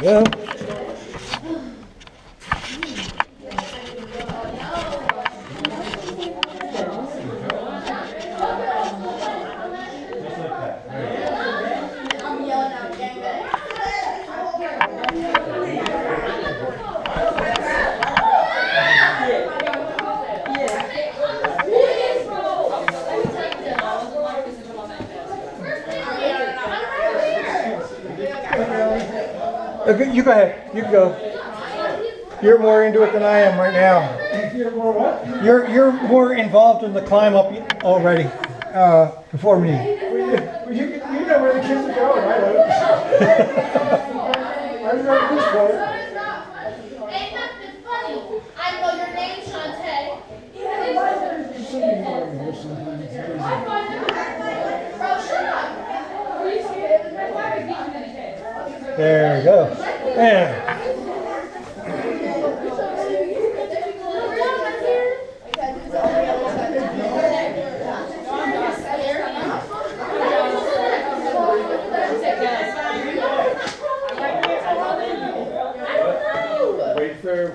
go. Okay, you go ahead. You can go. You're more into it than I am right now. You're more what? You're more involved in the climb up already before me. Well, you know where the kids are going, right? I don't know this part. Ain't nothing funny. I know your name, Shantae. Bro, shut up. There we go. Yeah.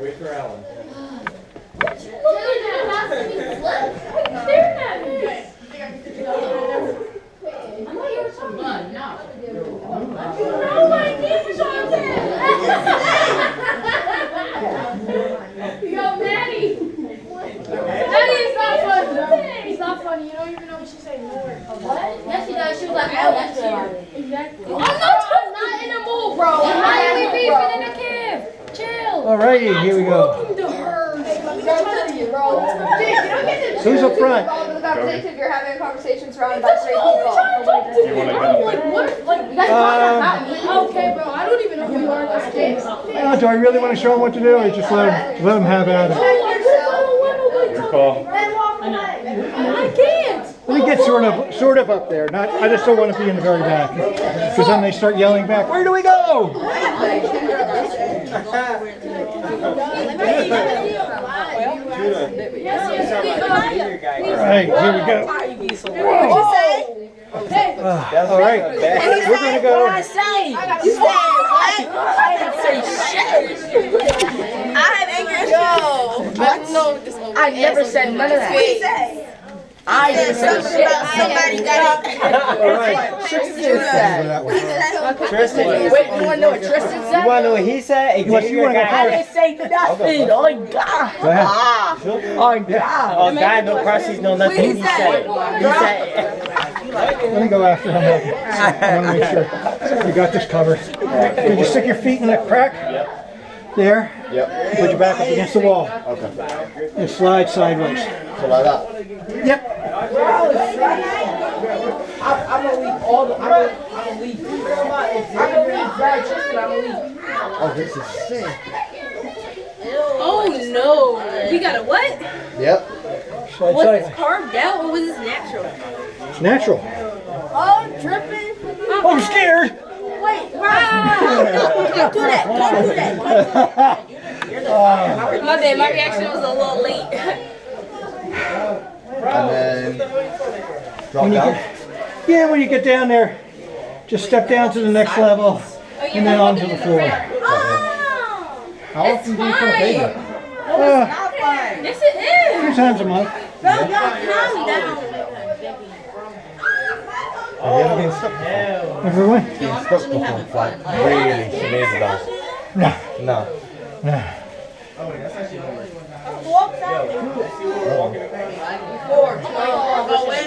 Wait for Alan. Yes, she does. She was like, oh, that's you. Exactly. I'm not in the mood, bro. Why are we beefing in the cave? Chill. Alrighty, here we go. Who's up front? If you're having a conversation surrounded by three people. You want to go? Okay, bro. I don't even know who you are. Do I really want to show them what to do, or just let them have at it? Your call. I can't. Let me get sort of up there. Not, I just don't want to be in the very back, because then they start yelling back. Where do we go? Alright, here we go. Alright, we're going to go. What I say? You said what? I didn't say shit. I have English. I never said none of that. I didn't say shit. Somebody got it. Alright. Tristan said. Tristan. Wait, you want to know what Tristan said? You want to know what he said? You want to go I didn't say nothing. Oh, God. Go ahead. Oh, God. Oh, God, no crusties, no nothing. He said. Let me go after him. I want to make sure we got this covered. Did you stick your feet in that crack? Yep. There? Yep. Put your back up against the wall. Okay. And slide sideways. So like that. Yep. I'm going to leave all the... I'm going to leave. I'm going to leave Brad Tristan. I'm going to leave. Oh, this is sick. Oh no! We got a what? Yep. Slide Was sideways. this carved out or was this natural? It's natural. Oh, dripping. Oh, I'm scared. Wait, wow. Don't do that. Don't do that. My bad, my reaction was a little late. And then drop down. Yeah, when you get down there, just step down to the next level and then onto the floor. How often do you come pavement? Yes, it is. 2 times a month. Calm down. Have you ever been stuck before? Everyone? Been stuck before? Like really severe about? No. No. No.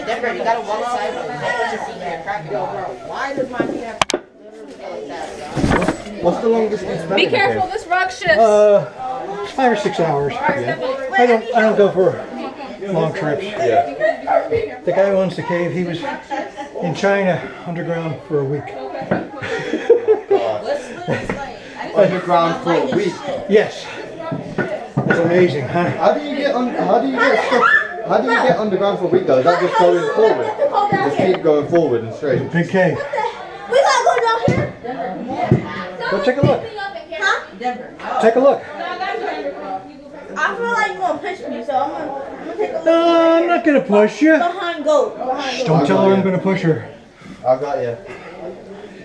Denver, you got to walk sideways. Why does my feet have to literally go like that? What's the longest you spent? Be careful, this rock shifts. 5 or 6 hours. I don't go for long trips. Yeah. The guy who owns the cave, he was in China underground for a week. Underground for a week. Yes. It's amazing, huh? How do you get underground for a week though? Is that just going forward? Just keep going forward and straight. Big cave. We gotta go down here. Go take a look. Huh? Take a look. I feel like you're gonna push me, so I'm gonna take a look. No, I'm not gonna push you. Behind goat. Don't tell her I'm gonna push her. I got you.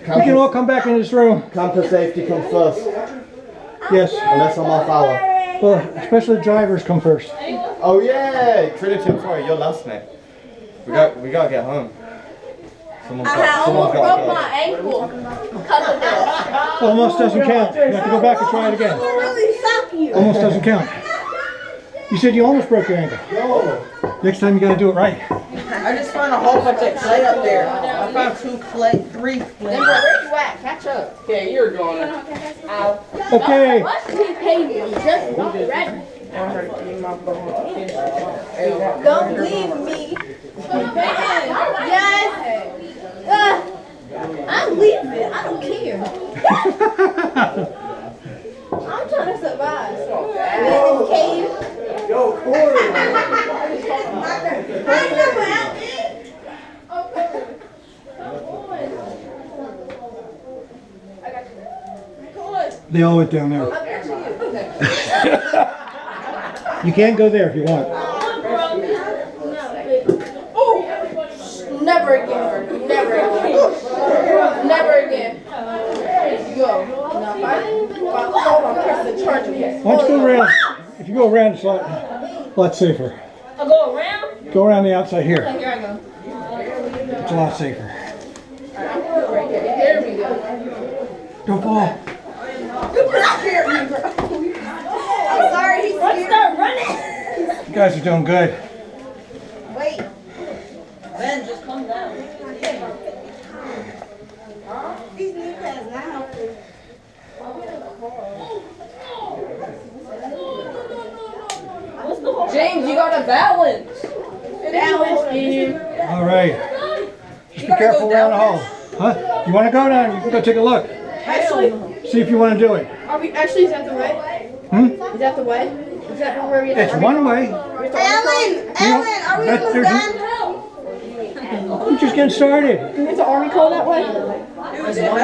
We can all come back in this room. Camper safety comes first. Yes. Unless I'm off hour. Well, especially the drivers come first. Oh yeah! Trinity, I'm sorry, you're last, mate. We gotta get home. Someone's I almost got broke my ankle because of this. Almost doesn't count. You have to go back and try it again. Really suck you. Almost doesn't count. You said you almost broke your ankle. Next time you gotta do it right. I just found a whole bunch of clay up there. I found 3 clay. Where you at? Catch up. Okay, you're going. Okay. What's he paying me? I'm just not ready. Don't leave me. Yes. I'm leaving. I don't care. I'm trying to survive. In this cave. Yo, Corey. They all went down there. You can go there if you want. Never again. Never again. Never again. Go. Now, if I hold on, press the charger. Why don't you go around? If you go around, it's a lot safer. I'll go around? Go around the outside here. Here I go. It's a lot safer. There we go. Don't fall. I'm sorry, he's Let's scared. start running. You guys are doing good. Wait. Ben, just calm down. These new pads now. James, you gotta balance. All right. Just be careful around the hole. Huh? You want to go down? You can go take a look. Actually, See if you want to do it. are we actually, is that the way? Is that the way? Is that where we have It's one way. Ellen, are we almost done? We're just getting started. It's an army call that way?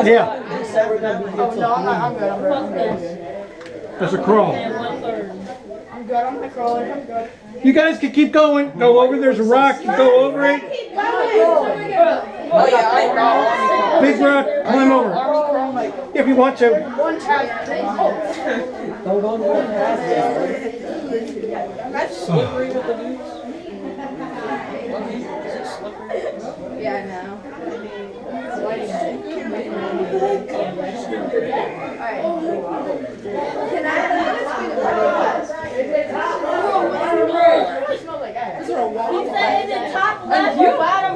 Yeah, Oh, no, I'm good. that's a crawl. I'm good. I'm a crawler. I'm good. You guys can keep going. Go over. There's a rock. You go over it. Oh yeah, I know. Big rock. Climb over. If you want to. Yeah, I know.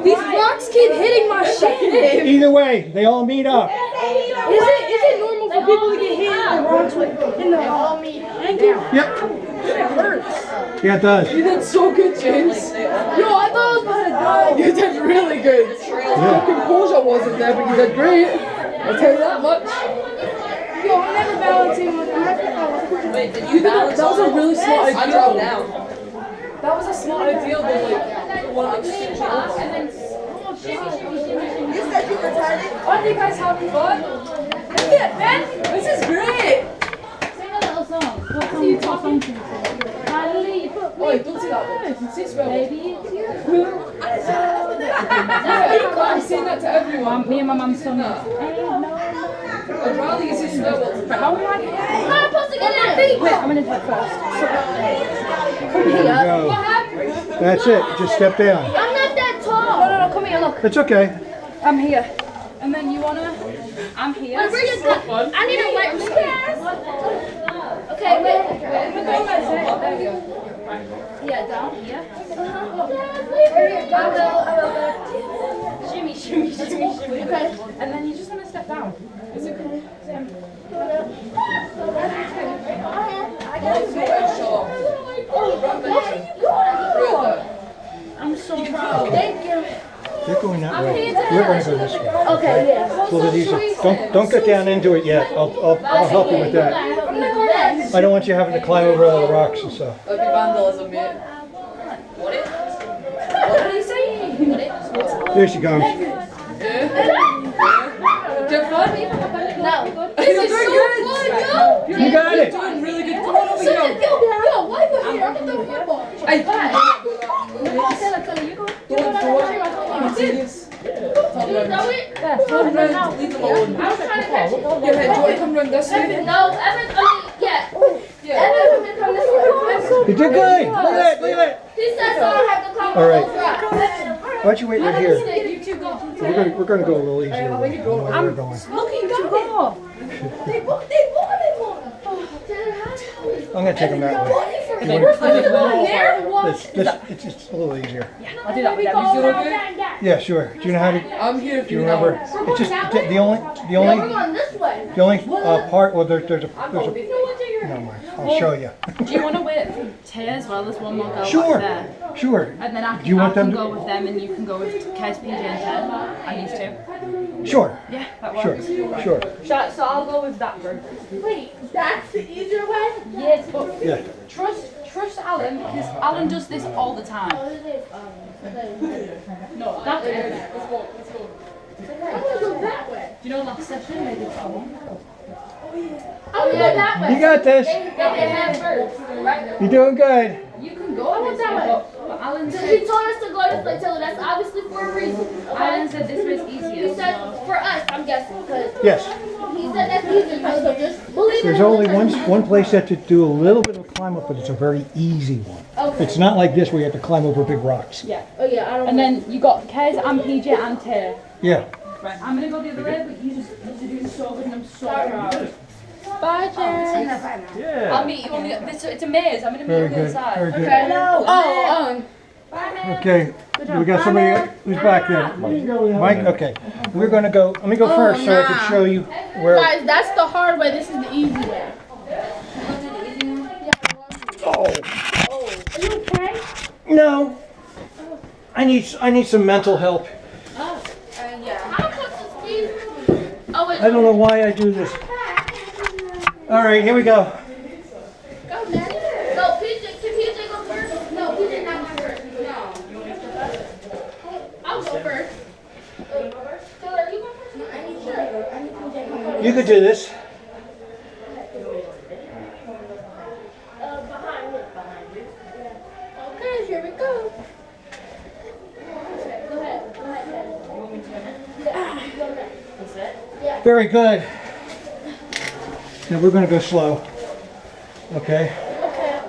These rocks keep hitting my shit. Either way, they all meet up. Is it normal for people to get hit in the rocks in the ankle? Yep. It hurts. Yeah, it does. You did so good, James. Yo, I thought I was about to die. You did really good. Yeah. Composure wasn't there, but you did great. I'll tell you that much. Yo, I'm never balancing with Wait, did you balance? That was a really smart idea. I dropped down. That was a smart idea, but like, one of the You said you were tired? Aren't you guys having fun? Yeah, man, this is great. Sing a little song. What song? What song can you sing? Finally, you put me Wait, don't say that one. Say spell. Baby, it's you. I'm saying that to everyone. Me and my mum sung it. I'd rather you say spell. How am I? I'm supposed to get that beat. Wait, I'm gonna do it first. There you go. That's it. Just step down. I'm not that tall. No, come here, look. It's okay. I'm here. And then you wanna? I'm here. I need a light. Okay, wait. Yeah, down here. Shimmy, shimmy, shimmy, shimmy. Okay. And then you just wanna step down. Is it cool? Same. I'm so proud. Thank you. You're going that way. We're going to go this way. Okay, yeah. It's a little bit easier. Don't get down into it yet. I'll help you with that. I'm gonna go next. I don't want you having to climb over all the rocks and stuff. That'd be vandalism, man. What did he say? There she comes. Did fun? No. This is so fun, yo. You got it. Doing really good. Come on over Yo, here. why are you here? I'm the football. Don't throw it. Can you throw it? And then now, Leave them alone. I was trying to catch it. Yeah, man, do you want to come run this way? No, Evan, yeah. Evan, come this way. You did good. Look at that. Look at that. He said so I have to climb All right. those rocks. Why don't you wait right here? you two go. We're gonna go a little easier. Where we're going. Looking to go. They wanted one. I'm gonna take them that way. We're supposed to go in there. It's just a little easier. I'll do that with them. Is it okay? Yeah, sure. Do you know how to? I'm here if Do you you remember? know. It's just the only We're going this way. part. Well, there's a. Never mind. I'll show you. Do you want to wait for Tay as well? There's one more girl Sure. back there. Sure. And then I Do you want them to? go with them and you can go with Kez, PJ and Ted. And these two. Sure. Yeah, that Sure. works. Sure. So I'll go with that group. Wait, that's the easier way? Yes, but Yeah. trust Alan because Alan does this all the time. No, that's it. Let's go. I'm gonna go that way. Do you know last session they did that one? I'm gonna go that way. You got this. They have first, right? You're doing good. You can go this way, but Alan He said, told us to go this way, Taylor. That's obviously for a reason. Alan said this was He easier. said for us, I'm guessing, because Yes. he said that's easier. So just believe There's it. only one place that to do a little bit of climb up, but it's a very easy one. Okay. It's not like this where you have to climb over big rocks. Yeah. Oh yeah, I don't. And then you got Kez and PJ and Tay. Yeah. Right, I'm gonna go the other way, but you are doing so good and I'm so proud. Bye, Jen. Yeah. I'll meet you on the it's a maze. I'm gonna meet you Very on the good. other side. Very good. Okay. Oh, Okay. We got somebody who's back there. Mike. Okay. We're gonna go. Let me go first so I can show you where. Guys, that's the hard way. This is the easy way. Oh. Are you okay? No. I need some mental help. How come it's easy? Oh wait. I don't know why I do this. All right, here we go. Go, man. No, PJ. Can PJ go first? No, PJ not go first. No. I'll go first. Taylor, you go first? I need PJ go first. You could do this. Behind you. Okay, here we go. Go ahead. Go ahead. Yeah. Very good. Now we're going to go slow. Okay? Okay.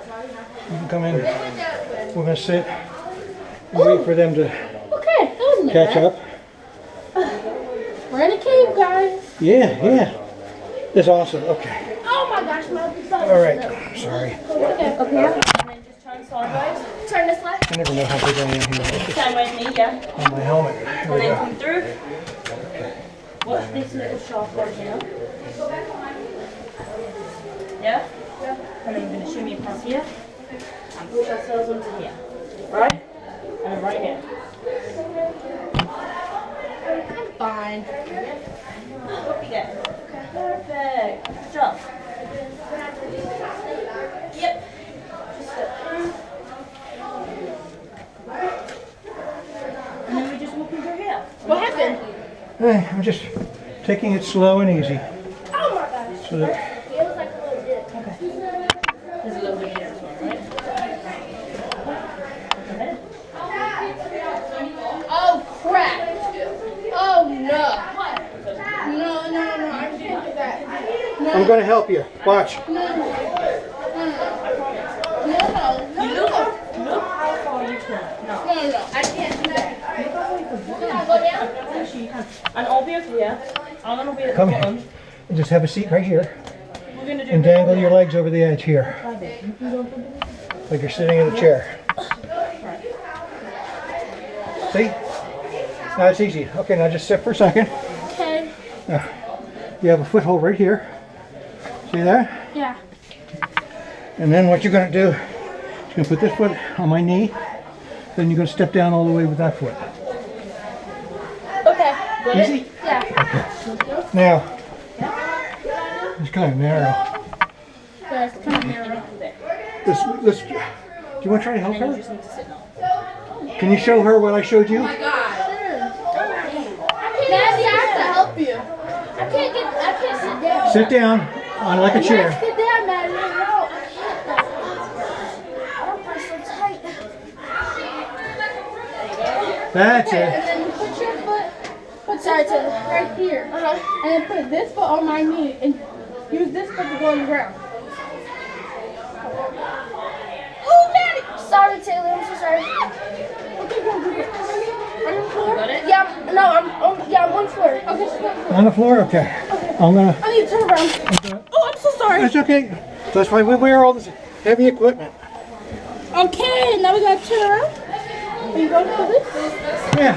You can come in. We're going to sit and wait for them to Okay, that wasn't catch bad. up. We're in a cave, guys. Yeah. That's awesome. Okay. Oh my gosh, my thumb. All right. Sorry. Okay. Up here. And then just turn sideways. Turn this way. I never know how big I am here. Same way as me, yeah. On my helmet. Here And we then go. come through. Watch this little shaft right here. Yeah? And then you're going to shimmy across here. And push ourselves onto here. Right? And then right here. Fine. Up you go. Perfect. Good job. Yep. Just step through. And then we're just walking through here. What happened? Hey, I'm just taking it slow and easy. Oh my gosh. So that It was like a little dip. There's a little bit here as well, right? Go ahead. Oh crap. Oh no. No, I can't do that. No, I'm going to help you. Watch. no, How far you can. No. no, I can't do that. Can I go down? Actually, you can. And I'll be over here. I'm going to be at the Come bottom. here. Just have a seat right here We're going to do and dangle your legs over the edge here. Like you're sitting in a chair. See? Now it's easy. Okay, now just sit for a second. Okay. Now, you have a foothold right here. See there? Yeah. And then what you're going to do, you're going to put this foot on my knee. Then you're going to step down all the way with that foot. Okay. Easy? Yeah. Now, it's kind of narrow. Guys, come here. Let's, do you want to try to help You her? just need to sit now. Can you show her what I showed you? Daddy, I have to help you. I can't sit down. Sit down on like a chair. Sit down, Maddie. No, I can't. I don't press so tight. That's And it. then you put your foot. Put Sorry, Taylor. Right here. And then put this foot on my knee and use this foot to go on the ground. Oh, Daddy! Sorry, Taylor. I'm so sorry. Okay, go. On the floor? Yeah, no, I'm on the floor. Okay, she's on the floor. On the floor? Okay. I'm gonna. I need to turn around. Oh, I'm so sorry. That's okay. That's why we wear all this heavy equipment. Okay, now we gotta turn around. Are you going for this? Yeah.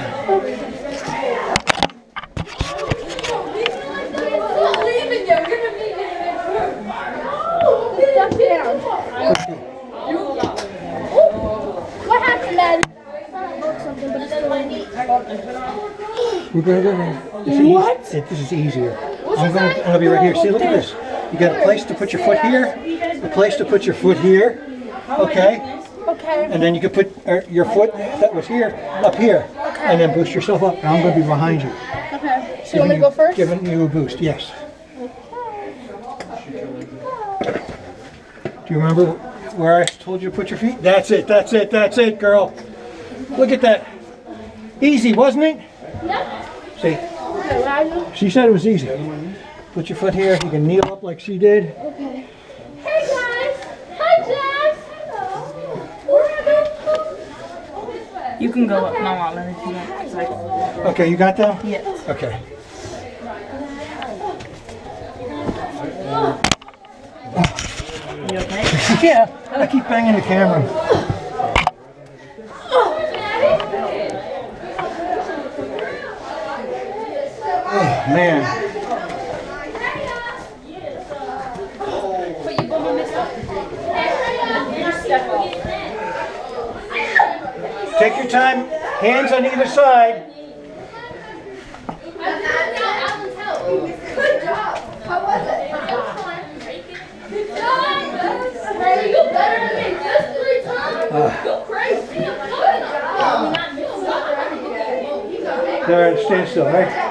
Step down. What happened, Daddy? Something, but it's still in me. We're gonna go there. What? This is easier. I'm gonna be right here. See, look at this. You got a place to put your foot here, a place to put your foot here. Okay. Okay. And then you can put your foot that was here up here, and then boost yourself up. And I'm gonna be behind you. Okay. So you want me to go first? Giving you a boost. Yes. Do you remember where I told you to put your feet? That's it. That's it. That's it, girl. Look at that. Easy, wasn't it? Yeah. See, Okay, what I do? she said it was easy. Put your foot here. You can kneel up like she did. Okay. Hey guys. Hi Jess. Hello. Where are you? You can go up now, Alan, if you want. 'Cause I- Okay, you got that? Yes. Okay. You okay? Yeah, I keep banging the camera. Oh, man. Take your time, hands on either side. Good job. How was it? Good job. Hey, you better than me. Just 3 times. You crazy. Good job. There, stand still, right?